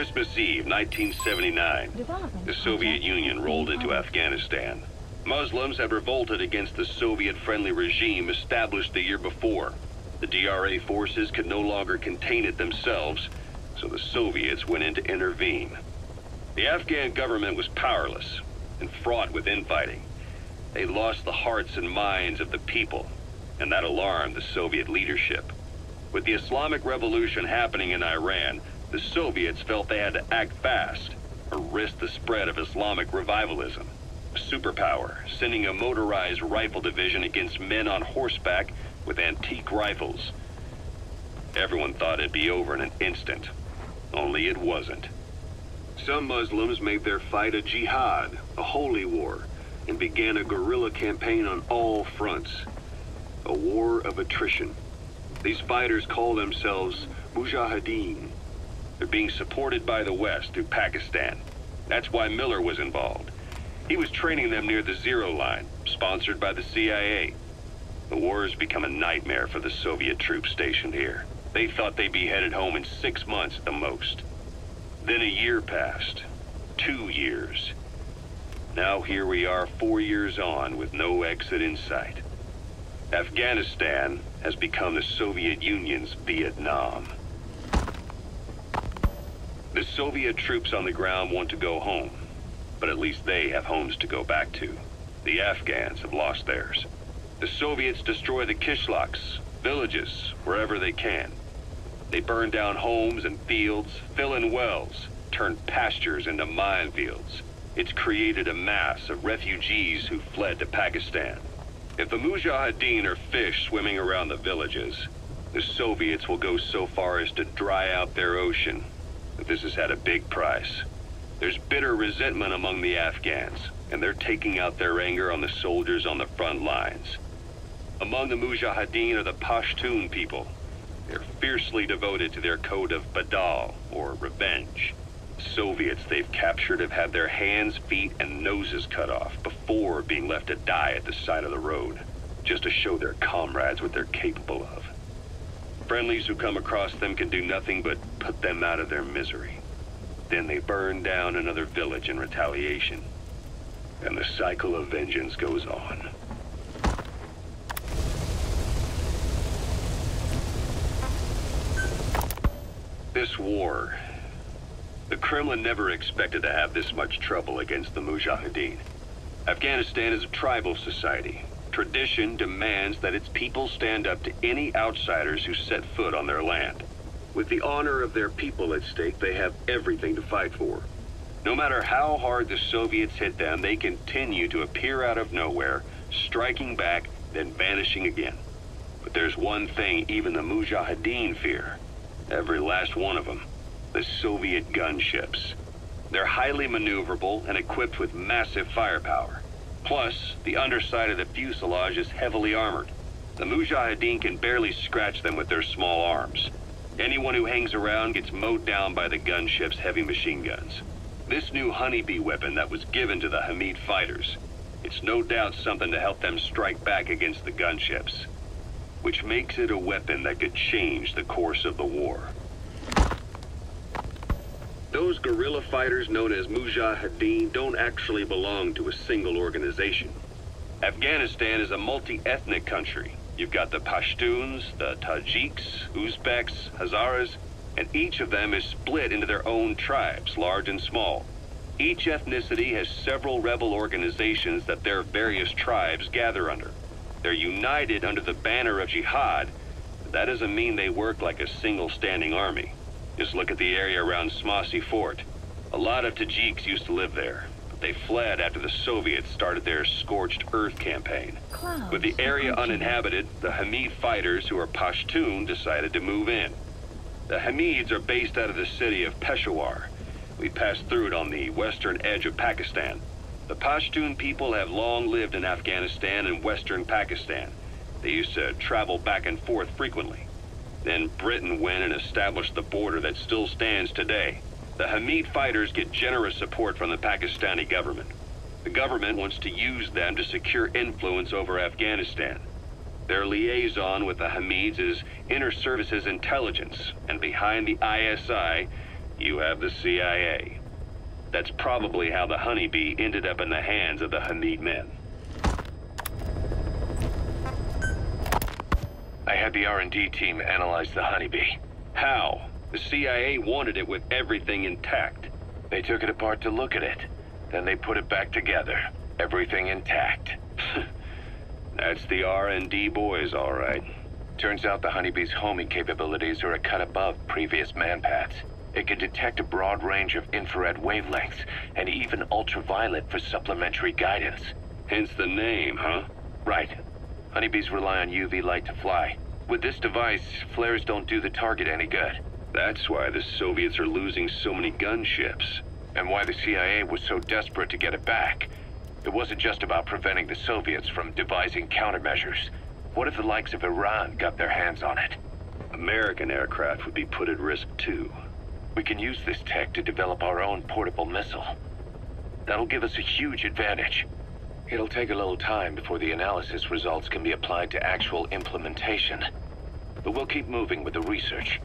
Christmas Eve, 1979, the Soviet Union rolled into Afghanistan. Muslims had revolted against the Soviet-friendly regime established the year before. The DRA forces could no longer contain it themselves, so the Soviets went in to intervene. The Afghan government was powerless and fraught with infighting. They lost the hearts and minds of the people, and that alarmed the Soviet leadership. With the Islamic Revolution happening in Iran, the Soviets felt they had to act fast or risk the spread of Islamic revivalism. A superpower, sending a motorized rifle division against men on horseback with antique rifles. Everyone thought it'd be over in an instant, only it wasn't. Some Muslims made their fight a jihad, a holy war, and began a guerrilla campaign on all fronts. A war of attrition. These fighters call themselves Mujahideen. They're being supported by the West through Pakistan. That's why Miller was involved. He was training them near the Zero Line, sponsored by the CIA. The war has become a nightmare for the Soviet troops stationed here. They thought they'd be headed home in 6 months at the most. Then a year passed. 2 years. Now here we are 4 years on with no exit in sight. Afghanistan has become the Soviet Union's Vietnam. The Soviet troops on the ground want to go home, but at least they have homes to go back to. The Afghans have lost theirs. The Soviets destroy the kishlaks, villages, wherever they can. They burn down homes and fields, fill in wells, turn pastures into minefields. It's created a mass of refugees who fled to Pakistan. If the Mujahideen are fish swimming around the villages, the Soviets will go so far as to dry out their ocean. But this has had a big price. There's bitter resentment among the Afghans, and they're taking out their anger on the soldiers on the front lines. Among the Mujahideen are the Pashtun people. They're fiercely devoted to their code of Badal, or revenge. Soviets they've captured have had their hands, feet, and noses cut off before being left to die at the side of the road, just to show their comrades what they're capable of. Friendlies who come across them can do nothing but put them out of their misery. Then they burn down another village in retaliation, and the cycle of vengeance goes on. This war, the Kremlin never expected to have this much trouble against the Mujahideen. Afghanistan is a tribal society. Tradition demands that its people stand up to any outsiders who set foot on their land. With the honor of their people at stake, they have everything to fight for. No matter how hard the Soviets hit them, they continue to appear out of nowhere, striking back, then vanishing again. But there's one thing even the Mujahideen fear. Every last one of them. The Soviet gunships. They're highly maneuverable and equipped with massive firepower. Plus, the underside of the fuselage is heavily armored. The Mujahideen can barely scratch them with their small arms. Anyone who hangs around gets mowed down by the gunship's heavy machine guns. This new honeybee weapon that was given to the Hamid fighters, it's no doubt something to help them strike back against the gunships, which makes it a weapon that could change the course of the war. Those guerrilla fighters known as Mujahideen don't actually belong to a single organization. Afghanistan is a multi-ethnic country. You've got the Pashtuns, the Tajiks, Uzbeks, Hazaras, and each of them is split into their own tribes, large and small. Each ethnicity has several rebel organizations that their various tribes gather under. They're united under the banner of jihad, but that doesn't mean they work like a single standing army. Just look at the area around Smasi Fort. A lot of Tajiks used to live there, but they fled after the Soviets started their scorched earth campaign. With the area uninhabited, the Hamid fighters, who are Pashtun, decided to move in. The Hamids are based out of the city of Peshawar. We passed through it on the western edge of Pakistan. The Pashtun people have long lived in Afghanistan and western Pakistan. They used to travel back and forth frequently. Then Britain went and established the border that still stands today. The Hamid fighters get generous support from the Pakistani government. The government wants to use them to secure influence over Afghanistan. Their liaison with the Hamids is Inter-Services Intelligence, and behind the ISI, You have the CIA. That's probably how the Honeybee ended up in the hands of the Hamid men. I had the R&D team analyze the Honeybee. How? The CIA wanted it with everything intact. They took it apart to look at it. Then they put it back together. Everything intact. That's the R&D boys, all right. Turns out the Honeybee's homing capabilities are a cut above previous manpads. It can detect a broad range of infrared wavelengths, and even ultraviolet for supplementary guidance. Hence the name, huh? Right. Honeybees rely on UV light to fly. With this device, flares don't do the target any good. That's why the Soviets are losing so many gunships. And why the CIA was so desperate to get it back. It wasn't just about preventing the Soviets from devising countermeasures. What if the likes of Iran got their hands on it? American aircraft would be put at risk too. We can use this tech to develop our own portable missile. That'll give us a huge advantage. It'll take a little time before the analysis results can be applied to actual implementation. But we'll keep moving with the research.